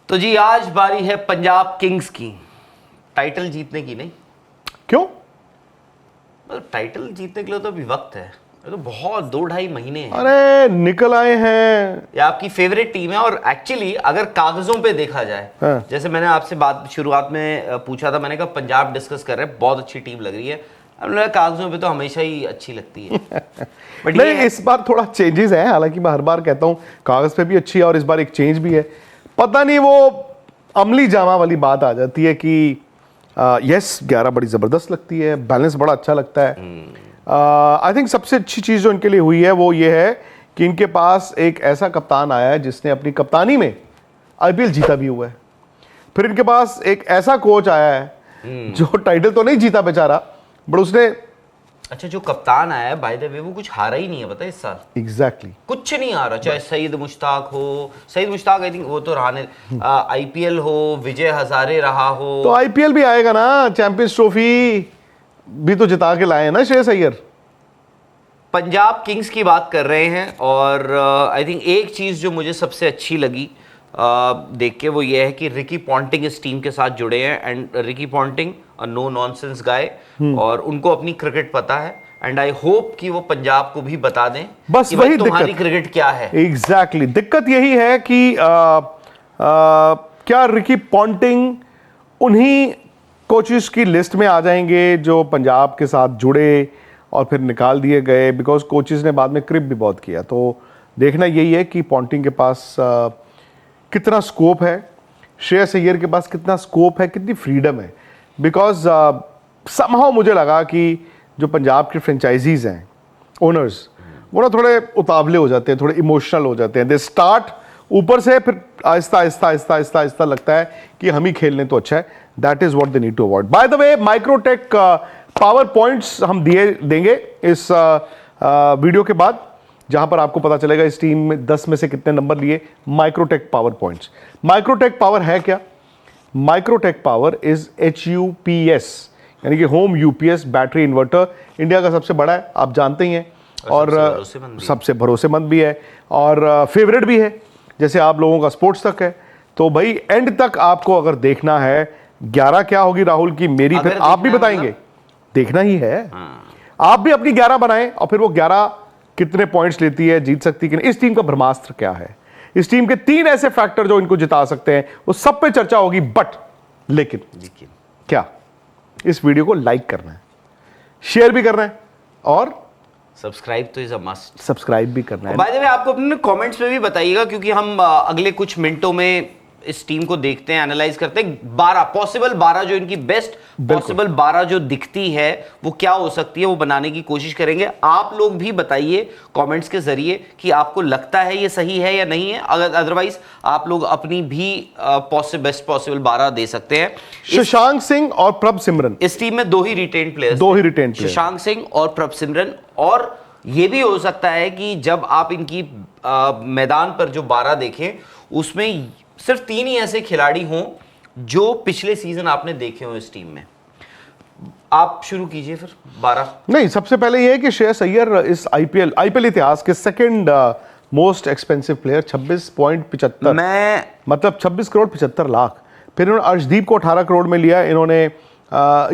तो जी आज बारी है पंजाब किंग्स की टाइटल जीतने की। नहीं क्यों? मतलब टाइटल जीतने के लिए तो अभी वक्त है, ये तो बहुत 2-2.5 महीने हैं। अरे निकल आए हैं। ये आपकी फेवरेट टीम है और एक्चुअली अगर कागजों पे देखा जाए, हाँ। जैसे मैंने आपसे बात शुरुआत में पूछा था, मैंने कहा पंजाब डिस्कस कर रहे हैं, बहुत अच्छी टीम लग रही है। अब लगा कागजों पे तो हमेशा ही अच्छी लगती है बट नहीं, इस बार थोड़ा चेंजेस है। हालांकि मैं हर बार कहता हूँ कागज पे भी अच्छी है और इस बार एक चेंज भी है। पता नहीं वो अमली जामा वाली बात आ जाती है कि यस 11 बड़ी ज़बरदस्त लगती है, बैलेंस बड़ा अच्छा लगता है। आई थिंक सबसे अच्छी चीज़ जो इनके लिए हुई है वो ये है कि इनके पास एक ऐसा कप्तान आया है जिसने अपनी कप्तानी में आईपीएल जीता भी हुआ है। फिर इनके पास एक ऐसा कोच आया है जो टाइटल तो नहीं जीता बेचारा, बट उसने अच्छा जो कप्तान आया है बाय द वे वो कुछ हारा ही नहीं है, पता है इस साल। एग्जैक्टली कुछ नहीं आ रहा, चाहे सईद मुश्ताक हो, सईद मुश्ताक आई थिंक वो तो रहा नहीं, आईपीएल हो, विजय हजारे रहा हो, तो आईपीएल भी आएगा ना, चैंपियंस ट्रॉफी भी तो जिता के लाए हैं ना श्रेयस अय्यर। पंजाब किंग्स की बात कर रहे हैं और आई थिंक एक चीज़ जो मुझे सबसे अच्छी लगी देख के वो ये है कि रिकी पॉन्टिंग इस टीम के साथ जुड़े हैं and Ricky Ponting no nonsense guy और उनको अपनी क्रिकेट पता है एंड आई होप कि वो पंजाब को भी बता दें बस कि वही भाई तुम्हारी दिक्कत क्रिकेट क्या है। एग्जैक्टली दिक्कत यही है कि क्या रिकी पॉन्टिंग उन्हीं कोचेस की लिस्ट में आ जाएंगे जो पंजाब के साथ जुड़े और फिर निकाल दिए गए, बिकॉज कोचेस ने बाद में क्रिप भी बहुत किया। तो देखना यही है कि पॉन्टिंग के पास कितना स्कोप है, श्रेयस अय्यर के पास कितना स्कोप है, कितनी फ्रीडम है। बिकॉज समहाउ मुझे लगा कि जो पंजाब के फ्रेंचाइजीज हैं, ओनर्स, वो ना थोड़े उतावले हो जाते हैं, थोड़े इमोशनल हो जाते हैं। दे स्टार्ट ऊपर से, फिर आहिस्ता आहिस्ता आहिस्ता आहिस्ता आहिस्ता लगता है कि हम ही खेल लें तो अच्छा है। That is what they need to avoid. By the way Microtek power points हम देंगे इस वीडियो के बाद, जहां पर आपको पता चलेगा इस टीम में 10 में से कितने नंबर लिए Microtek power points. Microtek power है क्या? माइक्रोटेक पावर इज HUPS, यानी कि home UPS battery inverter. India का सबसे बड़ा है, आप जानते ही हैं, और सबसे भरोसेमंद भी है और फेवरेट भी है, जैसे आप लोगों का स्पोर्ट्स तक है। तो भाई एंड तक आपको अगर देखना है 11 क्या होगी राहुल की मेरी, फिर आप भी बताएंगे, देखना ही है। आप भी अपनी 11 बनाएं और फिर वो 11 कितने पॉइंट्स लेती है, जीत सकती है कि नहीं, इस टीम का ब्रह्मास्त्र क्या है, इस टीम के 3 ऐसे फैक्टर जो इनको जिता सकते हैं, वो सब पे चर्चा होगी। बट लेकिन क्या इस वीडियो को लाइक करना है, शेयर भी करना है और सब्सक्राइब तो इज अ मस्ट, सब्सक्राइब भी करना है। बाय द वे आपको अपने कमेंट्स में भी बताइएगा, क्योंकि हम अगले कुछ मिनटों में इस टीम को देखते हैं, एनालाइज करते हैं। 12 पॉसिबल 12 जो इनकी बेस्ट पॉसिबल 12 जो दिखती है वो क्या हो सकती है, वो बनाने की कोशिश करेंगे। आप लोग भी बताइए कमेंट्स के जरिए कि आपको लगता है ये सही है या नहीं है। अगर अदरवाइज आप लोग अपनी भी बेस्ट पॉसिबल 12 दे सकते हैं। शशांक सिंह और प्रभ सिमरन, इस टीम में 2 ही रिटेन प्लेयर्स, शशांक सिंह और प्रभ सिमरन। और ये भी हो सकता है कि जब आप इनकी मैदान पर जो 12 देखें उसमें सिर्फ 3 ही ऐसे खिलाड़ी हों जो पिछले सीजन आपने देखे हो इस टीम में। आप शुरू कीजिए फिर 12। नहीं, सबसे पहले ये है कि श्रेयस अय्यर इस आईपीएल इतिहास के सेकंड मोस्ट एक्सपेंसिव प्लेयर, 26.75, मैं मतलब 26 करोड़ 75 लाख। फिर इन्होंने अर्शदीप को 18 करोड़ में लिया, इन्होंने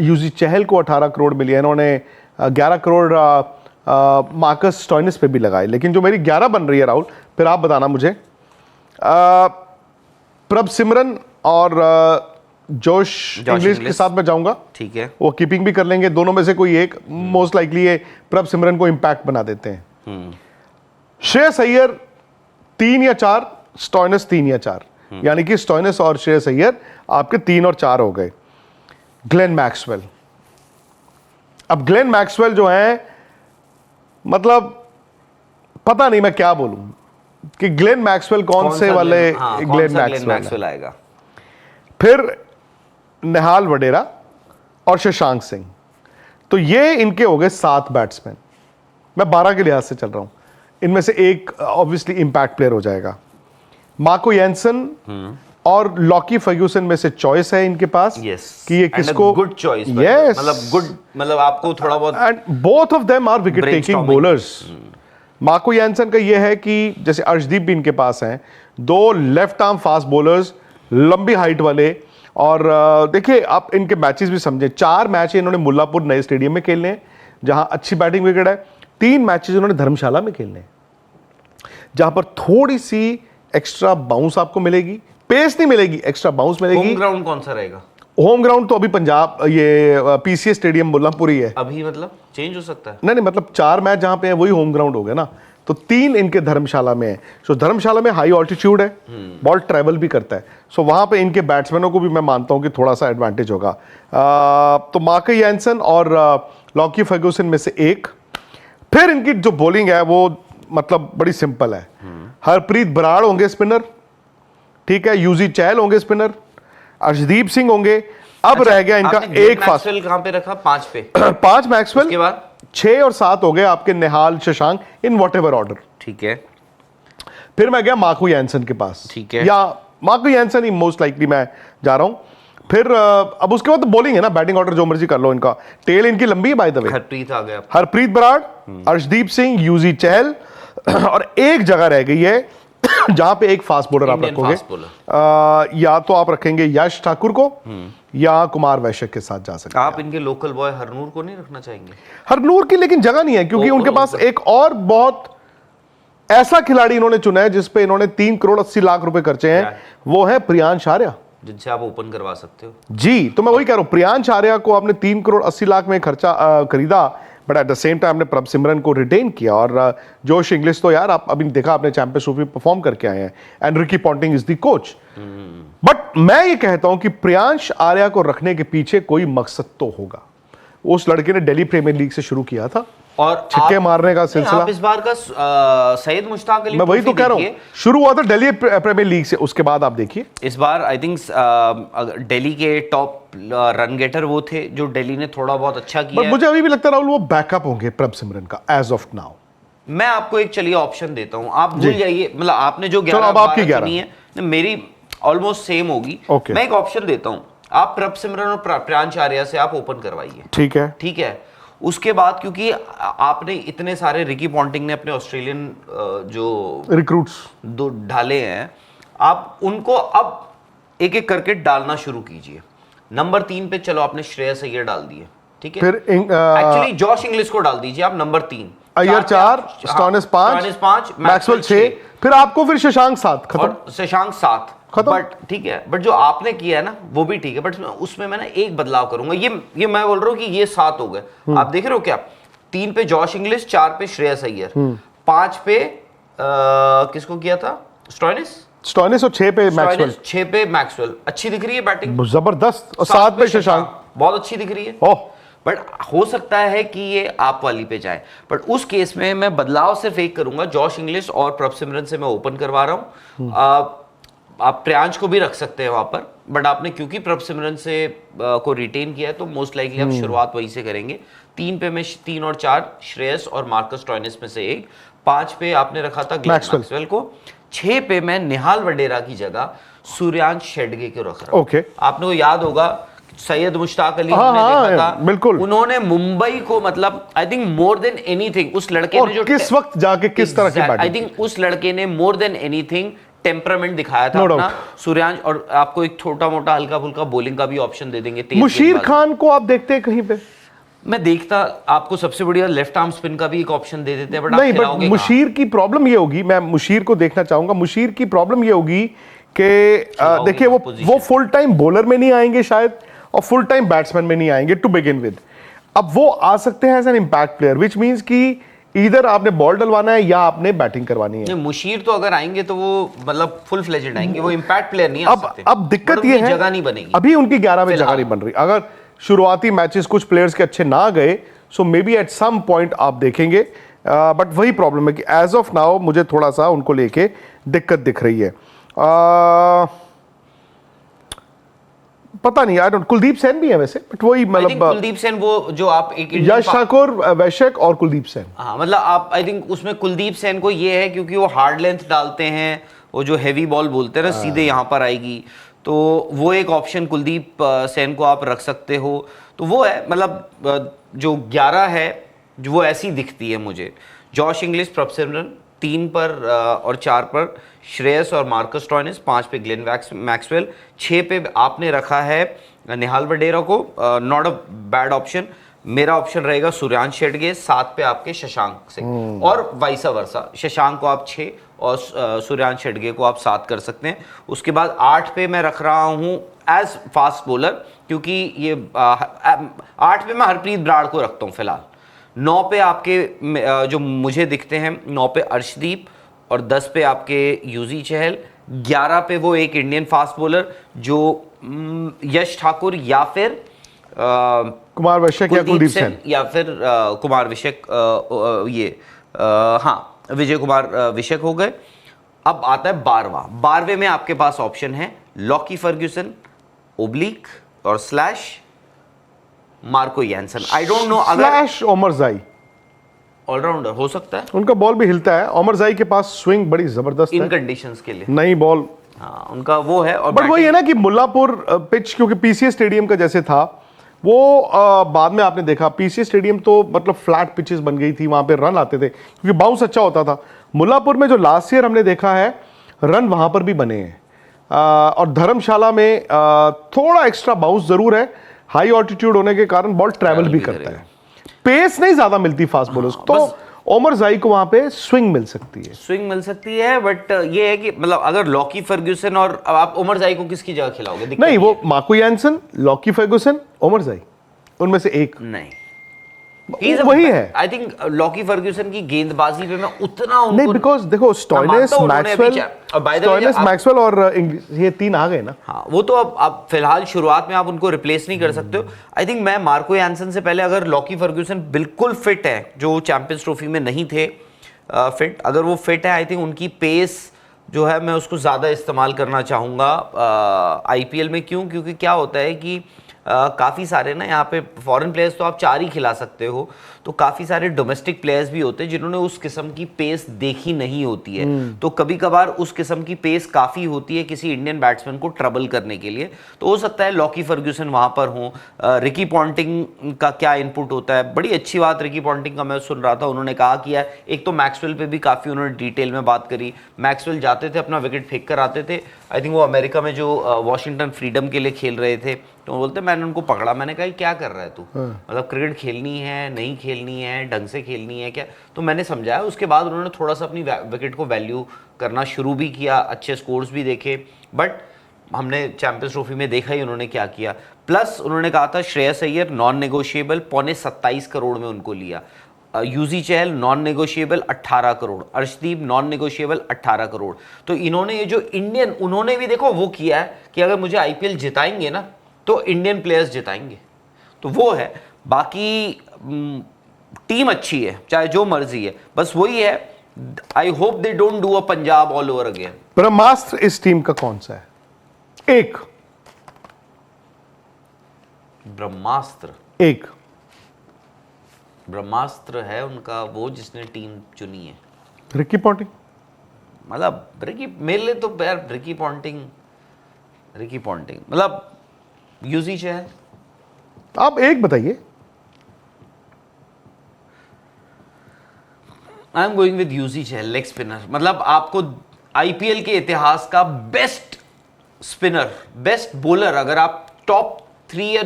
यूजी चहल को 18 करोड़ में लिया, इन्होंने 11 करोड़ मार्कस स्टोइनिस पे भी लगाए। लेकिन जो मेरी 11 बन रही है राहुल, फिर आप बताना मुझे, प्रभ सिमरन और जोश इंग्लिश के साथ मैं जाऊंगा। ठीक है, वो कीपिंग भी कर लेंगे, दोनों में से कोई एक, मोस्ट लाइकली ये प्रभ सिमरन को इंपैक्ट बना देते हैं। श्रेयस अय्यर 3 या 4, स्टोइनिस 3 या 4, यानी कि स्टोइनिस और श्रेयस अय्यर आपके 3 और 4 हो गए। ग्लेन मैक्सवेल, अब ग्लेन मैक्सवेल जो है, मतलब पता नहीं मैं क्या बोलूं कि ग्लेन मैक्सवेल कौन से वाले ग्लेन मैक्सवेल आएगा। फिर निहाल वडेरा और शशांक सिंह, तो ये इनके हो गए 7 बैट्समैन। मैं 12 के लिहाज से चल रहा हूं, इनमें से एक ऑब्वियसली इंपैक्ट प्लेयर हो जाएगा। मार्को यानसन और लॉकी फर्ग्यूसन में से चॉइस है इनके पास कि ये किसको, गुड चॉइस, यस, मतलब आपको थोड़ा बहुत, and both of them are wicket taking bowlers. Marco Jansen का ये है कि जैसे अर्शदीप भी इनके पास हैं, 2 लेफ्ट आर्म फास्ट बॉलर्स लंबी हाइट वाले। और देखिए आप इनके मैचेस भी समझें, 4 मैच इन्होंने मुल्लापुर नए स्टेडियम में खेलने हैं जहां अच्छी बैटिंग विकेट है, 3 मैचेस इन्होंने धर्मशाला में खेलने हैं जहां पर थोड़ी सी एक्स्ट्रा बाउंस आपको मिलेगी, पेस नहीं मिलेगी, एक्स्ट्रा बाउंस मिलेगी। होम ग्राउंड कौन सा रहेगा? होम ग्राउंड तो अभी पंजाब ये पीसीए स्टेडियम मुल्लापुर ही है। अभी मतलब चेंज हो सकता है? नहीं मतलब 4 मैच जहां पे है वही होम ग्राउंड हो गया ना, तो 3 इनके धर्मशाला में है। सो धर्मशाला में हाई ऑल्टीट्यूड है, बॉल ट्रैवल भी करता है, सो वहां पे इनके बैट्समैनों को भी मैं मानता हूं कि थोड़ा सा एडवांटेज होगा। तो मार्कस यानसन और लॉकी फर्ग्यूसन में से एक। फिर इनकी जो बॉलिंग है वो मतलब बड़ी सिंपल है। हरप्रीत बराड़ होंगे स्पिनर, ठीक है, यूजी चहल होंगे स्पिनर, अर्शदीप सिंह होंगे। अब रह गया इनका एक फास्ट। मैक्सवेल कहां पे रखा? 5 पे। 5 मैक्सवेल, उसके बाद 6 और 7 हो गए आपके Nihal Shashank in whatever order. ठीक है। फिर मैं गया मार्को यानसन के पास, ठीक है, या मार्को यानसन ही मोस्ट लाइकली मैं जा रहा हूं। फिर अब उसके बाद तो बॉलिंग है ना, बैटिंग ऑर्डर जो मर्जी कर लो इनका। टेल इनकी लंबी है बाय द वे। हरप्रीत आ गया, हरप्रीत बराड़, अर्शदीप सिंह, यूजी चहल और एक जगह रह गई है जहां पे एक फास्ट बॉलर आप इंडियन रखोगे। Fast bowler. या तो आप रखेंगे यश ठाकुर को या कुमार वैश्य के साथ जा सकते हैं। आप इनके लोकल बॉय हरनूर को नहीं रखना चाहेंगे? हरनूर की लेकिन जगह नहीं है क्योंकि उनके पास एक और बहुत ऐसा खिलाड़ी इन्होंने चुना है जिसपे इन्होंने 3 करोड़ 80 लाख रुपए खर्चे हैं, वो है प्रियांश आर्या, जिनसे आप ओपन करवा सकते हो। जी। तो मैं वही कह रहा हूं, प्रियांश आर्या को आपने 3 करोड़ 80 लाख में खर्चा खरीदा, but at the same time ने प्रभ सिमरन को रिटेन किया। और जोश इंग्लिश तो यार आप अभी देखा, आपने चैंपियनशिप में परफॉर्म करके आए हैं, and Ricky Ponting is the coach. But मैं ये कहता हूं कि प्रियांश आर्या को रखने के पीछे कोई मकसद तो होगा। उस लड़के ने दिल्ली प्रीमियर लीग से शुरू किया था और छक्के मारने का सिलसिला। आप इस बार का सैयद मुश्ताक अली मैं वही तो कह रहा हूं, शुरू हुआ था दिल्ली प्रीमियर लीग से, उसके बाद आप देखिए इस बार आई थिंक दिल्ली के टॉप रन गेटर वो थे जो दिल्ली ने थोड़ा बहुत अच्छा किया। बट मुझे अभी भी लगता है राहुल वो बैकअप होंगे प्रभ सिमरन का एज ऑफ नाउ। मैं आपको एक चलिए ऑप्शन देता हूं, आप भूल जाइए, मतलब आपने जो 11 अब आपकी 12 चुनी है मेरी ऑलमोस्ट सेम होगी। Okay. मैं एक ऑप्शन देता हूं, आप प्रभ सिमरन और प्रियांश आर्या से आप ओपन करवाइए, ठीक है, ठीक है। उसके बाद क्योंकि आपने इतने सारे, रिकी पॉन्टिंग ने अपने ऑस्ट्रेलियन जो रिक्रूट्स दो ढाले हैं, आप उनको अब एक एक करके डालना शुरू कीजिए। नंबर 3 पे चलो आपने श्रेयस अय्यर डाल दिए, ठीक है। फिर एक्चुअली जॉश इंग्लिश को डाल दीजिए आप नंबर 3, अय्यर 4, स्टोनिस 5, मैक्सवेल 6, फिर आपको फिर शशांक 7 खत्म, और शशांक 7 खत्म। बट ठीक है, बट जो आपने किया है ना वो भी ठीक है, बट उसमें मैं ना एक बदलाव करूंगा। ये मैं बोल रहा हूँ कि ये 7 हो गए। आप देख रहे हो क्या? 3 पे जॉश इंग्लिश, 4 पे श्रेयस अय्यर, 5 पे किसको किया था? स्टोइनिस और 6 पे मैक्सवेल, 6 पे मैक्सवेल। अच्छी दिख रही है बैटिंग, जबरदस्त। और 7 पे शशांक, बहुत अच्छी दिख रही है। ओह, बट हो सकता है कि ये आप वाली पे जाए, बट उस केस में मैं बदलाव सिर्फ एक करूंगा, जॉश इंग्लिश और प्रभ सिमरन से मैं ओपन करवा रहा हूं। आप प्रियांश को भी रख सकते हैं वहां पर, बट आपने क्योंकि प्रभ सिमरन से को रिटेन किया है तो मोस्ट लाइकली आप शुरुआत वहीं से करेंगे। 3 पे मैं 3 और 4 श्रेयस और मार्कस स्टोइनिस में से एक, 5 पे आपने रखा था ग्लेन मैक्सवेल को, 6 पे मैं निहाल वडेरा की जगह सूर्यांश शेडगे को रख रहा हूं। ओके, आपने को याद होगा सैयद मुश्ताक अली हाँ, ने देखा था, बिल्कुल। उन्होंने मुंबई को मतलब I think more than anything उस लड़के ने जो किस वक्त जाके किस तरह की आई बैटिंग, थिंक उस लड़के ने मोर देन एनीथिंग टेम्परामेंट दिखाया था अपना। सूर्यांश, और आपको एक छोटा मोटा हल्का फुल्का बॉलिंग का भी ऑप्शन दे देंगे। मुशीर खान को आप देखते हैं कहीं पे? मैं देखता, आपको सबसे बढ़िया लेफ्ट आर्म स्पिन का भी एक ऑप्शन दे देते हैं, बट नहीं, बट मुशीर की प्रॉब्लम ये होगी, मैं मुशीर को देखना चाहूंगा। मुशीर की प्रॉब्लम ये होगी कि देखिए वो फुल टाइम बॉलर में नहीं आएंगे शायद, और फुल टाइम बैट्समैन में नहीं आएंगे टू बिगिन विद। अब वो आ सकते हैं as an impact player, which means कि इधर आपने बॉल डलवाना है या आपने बैटिंग करवानी है। मुशीर तो अगर आएंगे तो वो मतलब फुल फ्लेजेड आएंगे, वो इम्पैक्ट प्लेयर नहीं आ सकते। अब दिक्कत ये है, जगह नहीं बनेगी अभी उनकी 11 में जगह नहीं बन रही। अगर शुरुआती मैचेस कुछ प्लेयर्स के अच्छे ना गए, so may be at some point आप देखेंगे, बट वही प्रॉब्लम है कि एज ऑफ नाउ मुझे थोड़ा सा उनको लेके दिक्कत दिख रही है। पता नहीं, आई डोंट, कुलदीप सेन भी है वैसे, बट वही मतलब कुलदीप सेन वो जो आप एक यश ठाकुर, वैश्यक और कुलदीप सेन, हाँ मतलब आप आई थिंक उसमें कुलदीप सेन को ये है क्योंकि वो हार्ड लेंथ डालते हैं, वो जो हैवी बॉल बोलते हैं ना सीधे यहाँ पर आएगी, तो वो एक ऑप्शन कुलदीप सेन को आप रख सकते हो। तो वो है मतलब जो 11 है जो वो ऐसी दिखती है मुझे। जॉश इंग्लिश, प्रभ सिमरन 3 पर और 4 पर श्रेयस और मार्कस स्टोइनिस, 5 पे ग्लेन मैक्सवेल, 6 पे आपने रखा है निहाल वडेरा को, नॉट अ बैड ऑप्शन। मेरा ऑप्शन रहेगा सूर्यांश शेडगे, 7 पे आपके शशांक सिंह, और वाइसा वर्सा, शशांक को आप 6 और सूर्यांश शेडगे को आप 7 कर सकते हैं। उसके बाद 8 पे मैं रख रहा हूं एज फास्ट बॉलर, क्योंकि ये 8 पे मैं हरप्रीत ब्राड़ को रखता हूं फिलहाल। 9 पे आपके जो मुझे दिखते हैं, 9 पे अर्शदीप और 10 पे आपके यूजी चहल, 11 पे वो एक इंडियन फास्ट बॉलर जो यश ठाकुर या फिर कुमार विशक या कुलदीप सेन या फिर कुमार विशक, हाँ विजय कुमार विशक हो गए। अब आता है 12वें में आपके पास ऑप्शन है लॉकी फर्ग्यूसन, ओब्लिक और slash Marco Jansen. I don't know अगर स्लैश ओमर जाई ऑलराउंडर हो सकता है, उनका बॉल भी हिलता है। ओमर जाई के पास स्विंग बड़ी जबरदस्त इन है, कंडीशंस के लिए नई बॉल। हाँ उनका वो है। और बट वही है ना कि मुल्लापुर पिच क्योंकि पीसीए स्टेडियम का जैसे था वो बाद में आपने देखा पीसीए स्टेडियम तो मतलब फ्लैट पिचेस बन गई थी, वहां पे रन आते थे क्योंकि बाउंस अच्छा होता था। मुल्लापुर में जो लास्ट ईयर हमने देखा है रन वहां पर भी बने हैं, और धर्मशाला में थोड़ा एक्स्ट्रा बाउंस जरूर है, हाई ऑल्टीट्यूड होने के कारण बॉल ट्रैवल भी करता है, पेस नहीं ज्यादा मिलती फास्ट बॉलर्स तो ओमर जाई को वहां पे स्विंग मिल सकती है। बट ये है कि मतलब अगर लॉकी फर्ग्यूसन और अब आप ओमर जाई को किसकी जगह खिलाओगे? दिक्कत नहीं, वो Marco Jansen, Lockie Ferguson, Omarzai, उनमें से एक। नहीं वही है। आई थिंक लॉकी फर्ग्यूसन की गेंदबाजी पे मैं उतना उनको नहीं, बिकॉज देखो स्टोइनिस, मैक्सवेल और ये 3 आ गए ना। हाँ वो तो अब फिलहाल शुरुआत में आप उनको रिप्लेस नहीं कर सकते हो। आई थिंक मैं मार्को यानसन से पहले अगर लॉकी फर्ग्यूसन बिल्कुल फिट है, जो चैंपियंस ट्रॉफी में नहीं थे फिट, अगर वो फिट है आई थिंक उनकी पेस जो है मैं उसको ज़्यादा इस्तेमाल करना चाहूँगा आईपीएल में। क्यों? क्योंकि क्या होता है कि काफ़ी सारे ना यहाँ पे फॉरेन प्लेयर्स तो आप 4 ही खिला सकते हो, तो काफ़ी सारे डोमेस्टिक प्लेयर्स भी होते हैं जिन्होंने उस किस्म की पेस देखी नहीं होती है। तो कभी कभार उस किस्म की पेस काफ़ी होती है किसी इंडियन बैट्समैन को ट्रबल करने के लिए। तो हो सकता है लॉकी फर्ग्यूसन वहाँ पर हो। रिकी पॉन्टिंग का क्या इनपुट होता है, बड़ी अच्छी बात रिकी पॉन्टिंग का मैं सुन रहा था, उन्होंने कहा कि यार एक तो मैक्सवेल पे भी काफ़ी उन्होंने डिटेल में बात करी। मैक्सवेल जाते थे अपना विकेट फेंक कर आते थे, आई थिंक वो अमेरिका में जो वॉशिंगटन फ्रीडम के लिए खेल रहे थे, तो बोलते मैंने उनको पकड़ा, मैंने कहा क्या कर रहा है तू, मतलब क्रिकेट खेलनी है नहीं खेलनी है, ढंग से खेलनी है क्या? तो मैंने समझाया। उसके बाद उन्होंने थोड़ा सा अपनी विकेट को वैल्यू करना शुरू भी किया, अच्छे स्कोर्स भी देखे। बट हमने चैंपियंस ट्रॉफी में देखा ही उन्होंने क्या किया। प्लस उन्होंने कहा था श्रेयस अय्यर नॉन नेगोशिएबल, 27 करोड़ में उनको लिया। Yuzi Chahal non negotiable 18 crore, Arshdeep non negotiable 18 crore. तो इन्होंने ये जो इंडियन, उन्होंने भी देखो वो किया है कि अगर मुझे आईपीएल जिताएंगे ना तो इंडियन प्लेयर्स जिताएंगे, तो वो है। बाकी टीम अच्छी है चाहे जो मर्जी है, बस वही है। I hope they don't do a Punjab all over again. ब्रह्मास्त्र इस टीम का कौन सा है? एक ब्रह्मास्त्र है उनका वो जिसने टीम चुनी है, रिकी पॉन्टिंग। मतलब मेरे लिए तो यार रिकी पॉन्टिंग मतलब यूजी चहल। आप एक बताइए। I am going with Yuzi Chahal, leg spinner. मतलब आपको आईपीएल के इतिहास का बेस्ट स्पिनर, बेस्ट बॉलर, अगर आप टॉप 3 या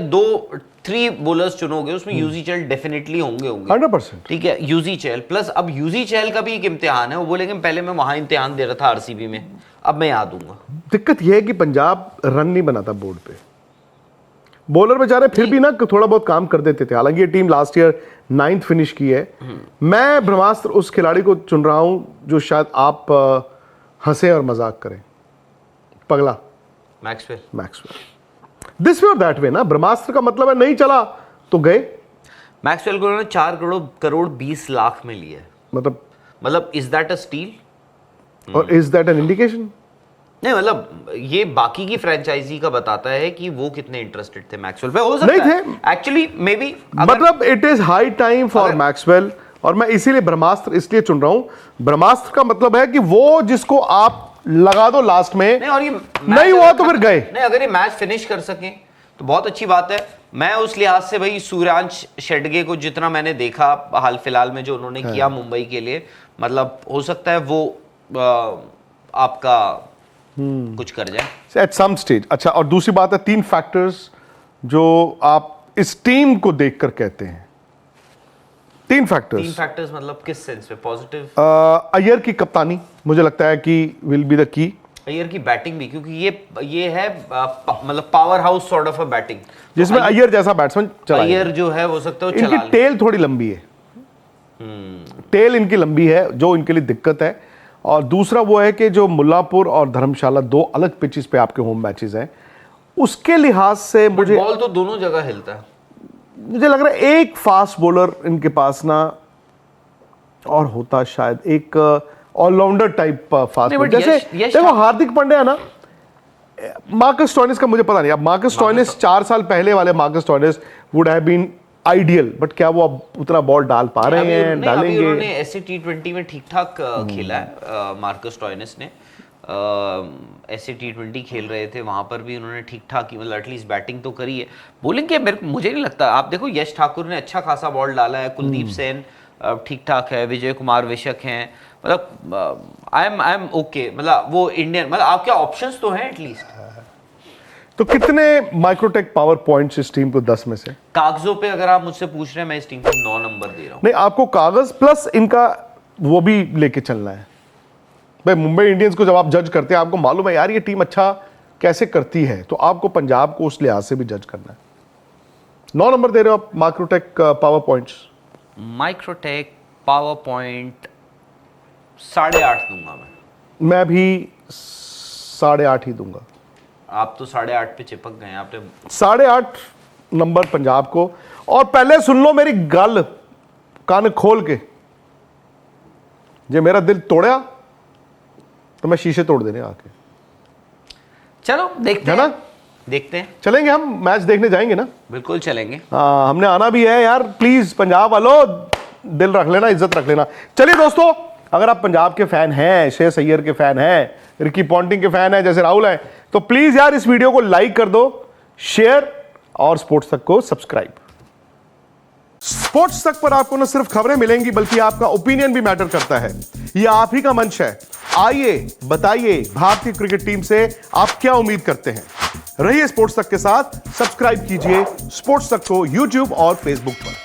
3 बॉलर्स चुनोगे उसमें यूजी चहल डेफिनेटली होंगे 100%। ठीक है, यूजी चहल प्लस। अब यूजी चहल का भी एक इम्तिहान है, वो बोलेंगे पहले मैं वहां इम्तिहान दे रहा था आरसीबी में, अब मैं यहाँ दूंगा। दिक्कत यह है कि पंजाब रन नहीं बनाता बोर्ड पे, बॉलर बेचारे फिर भी ना थोड़ा बहुत काम कर देते थे। हालांकि ये team last year 9th finish की है। मैं ब्रह्मास्त्र उस खिलाड़ी को चुन रहा हूं जो शायद आप हंसे और मजाक करें, पगला मैक्सवेल। दिस वे और दैट वे ना, ब्रह्मास्त्र का मतलब है नहीं चला तो गए। मैक्सवेल को उन्होंने 4 करोड़ 20 लाख में लिया है। मतलब इज दैट अ स्टील और इज दैट एन इंडिकेशन? नहीं, मतलब ये बाकी की फ्रेंचाइजी का बताता है कि वो कितने इंटरेस्टेड थे मैक्सवेल पे। हो सकता नहीं है एक्चुअली मे बी, मतलब it is high time for Maxwell. और मैं इसीलिए ब्रह्मास्त्र इसलिए चुन रहा हूं। ब्रह्मास्त्र का मतलब है कि वो जिसको आप लगा दो लास्ट में, नहीं, और ये नहीं हुआ तो फिर गए। नहीं, अगर ये मैच फिनिश कर सकें तो बहुत अच्छी बात है। मैं उस लिहाज से भाई सूर्यांश शेडगे को जितना मैंने देखा हाल फिलहाल में जो उन्होंने किया मुंबई के लिए, मतलब हो सकता है वो आपका कुछ कर जाए एट सम स्टेज। अच्छा, और दूसरी बात है 3 फैक्टर्स जो आप इस टीम को देखकर कहते हैं। 3 फैक्टर्स मतलब किस सेंस में? पॉजिटिव? अय्यर की कप्तानी मुझे लगता है कि will be the key. Iyer की बैटिंग भी, क्योंकि ये है मतलब power house sort of a batting, जिसमें अय्यर जैसा बैट्समैन चला। अय्यर जो है वो सकता है इनकी चला ले। टेल थोड़ी लंबी है, टेल इनकी लंबी है जो इनके लिए दिक्कत है। और दूसरा वो है कि जो मुल्लापुर और धर्मशाला 2 अलग पिचेस पे आपके होम मैचेस हैं, उसके लिहाज से मुझे बॉल तो दोनों जगह हिलता है। मुझे लग रहा है एक फास्ट बॉलर इनके पास ना और होता, शायद एक ऑलराउंडर टाइप फास्ट बॉलर। जैसे देखो हार्दिक पांड्या ना, मार्कस स्टोइनिस का मुझे पता नहीं। अब मार्कस स्टोइनिस 4 साल पहले वाले Marcus Stoinis would have been ideal, but क्या वो अब उतना बॉल डाल पा रहे हैं? डालेंगे। उन्होंने ऐसे T20 में ठीक ठाक खेला है मार्कस स्टोइनिस ने। ऐसे T20 खेल रहे थे, वहां पर भी उन्होंने ठीक ठाक मतलब एटलीस्ट बैटिंग तो करी है। बॉलिंग के मुझे नहीं लगता। आप देखो यश ठाकुर ने अच्छा खासा बॉल डाला है, कुलदीप सेन ठीक ठाक है, विजय कुमार विशक हैं, मतलब आई एम ओके। मतलब वो इंडियन, मतलब आपके ऑप्शंस तो हैं एटलीस्ट। तो कितने माइक्रोटेक पावर पॉइंट्स इस टीम को 10 में से? कागजों पे अगर आप मुझसे पूछ रहे हैं, मैं इस टीम को 9 नंबर दे रहा हूं। नहीं, आपको कागज प्लस इनका वो भी लेके चलना है। भाई मुंबई इंडियंस को जब आप जज करते हैं, आपको मालूम है यार ये टीम अच्छा कैसे करती है, तो आपको पंजाब को उस लिहाज से भी जज करना है। 9 नंबर दे रहे हो आप Microtek power points? Microtek power point 8.5 दूंगा मैं भी 8.5 ही दूंगा। आप तो 8.5 पे चिपक गए। आपने 8.5 नंबर पंजाब को। और पहले सुन लो मेरी गल कान खोल के, जे मेरा दिल तोड़ा तो मैं शीशे तोड़ देने आके। चलो देखते हैं ना, देखते हैं। चलेंगे, हम मैच देखने जाएंगे ना? बिल्कुल चलेंगे। हाँ, हमने आना भी है यार। प्लीज पंजाब वालों दिल रख लेना, इज्जत रख लेना। चलिए दोस्तों, अगर आप पंजाब के फैन हैं, श्रेयस अय्यर के फैन हैं, रिकी पॉन्टिंग के फैन हैं जैसे राहुल हैं, तो प्लीज यार इस वीडियो को लाइक कर दो, शेयर और स्पोर्ट्स तक को सब्सक्राइब। स्पोर्ट्स तक पर आपको न सिर्फ खबरें मिलेंगी बल्कि आपका ओपिनियन भी मैटर करता है। यह आप ही का मंच है। आइए बताइए भारतीय क्रिकेट टीम से आप क्या उम्मीद करते हैं। रहिए स्पोर्ट्स तक के साथ, सब्सक्राइब कीजिए स्पोर्ट्स तक को यूट्यूब और फेसबुक पर।